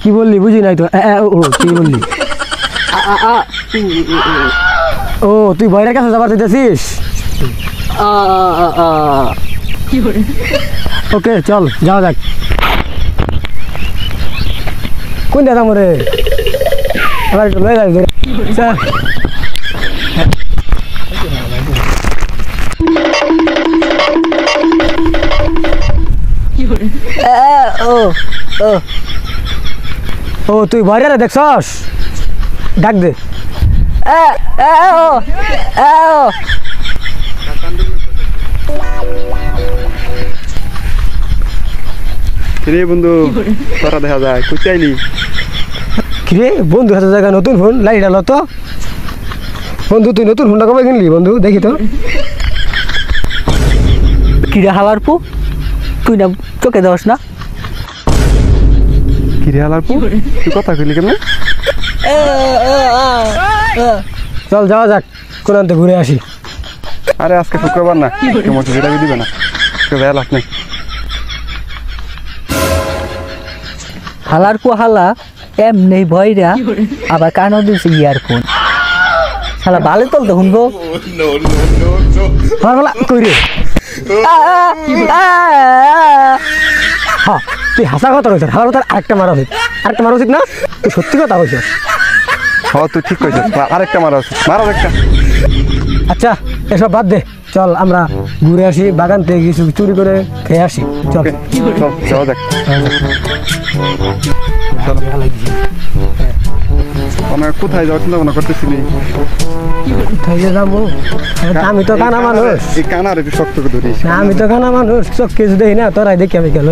কি বললি বুঝি নাই তো কি বললি ও তুই বইয়ের কাছে যাবার দিতেছিস ওকে চল যাওয়া যাক কোন দাদা মরে এবার একটু লয়ে যাবি চল ও তুই বাইরে দেখছস ডাক দে কিরে বন্ধু তোরা দেখা যায় কই চাইলি কিরে বন্ধু হাতে জায়গা নতুন ফোন লাইট আলো তো বন্ধু তুই নতুন ফোনটা কবে কিনলি বন্ধু দেখি তো কিরে হালার পু তুই না চোখে দেওয়াস না কিরে হালার পু তুই কথা কইলি কেমনে চল যাওয়া যাক কোরআনতে ঘুরে আসি আরে আজকে শুক্রবার না কেমন যেটা দিবে না বেলা লাভ নেই হালার পু হালা এমনি ভয়রা আবার কানও দিয়েছে ইয়ারফোন শালা ভালো চলতে শুনবো কই রে হ্যাঁ তুই হাসা কথা কইছ হালার কথা আরেকটা মারা উচিত না তুই সত্যি কথা কইছ হ্যাঁ তুই ঠিক কইছিস আরেকটা মারা একটা আচ্ছা এসব বাদ দে চল আমরা ঘুরে আসি বাগান থেকে কিছু চুরি করে খেয়ে আসি চল যাওয়া যাক কোথায় যাওয়ার চিন্তা ভাবনা করতেছিলি কোথায় যে যাবো আমি তো কানা মানুষ এই কানার একটু শক্ত করে ধরিস আমি তো কানা মানুষ চোখ কিছু দেখি না তোরাই দেখি আমি গেল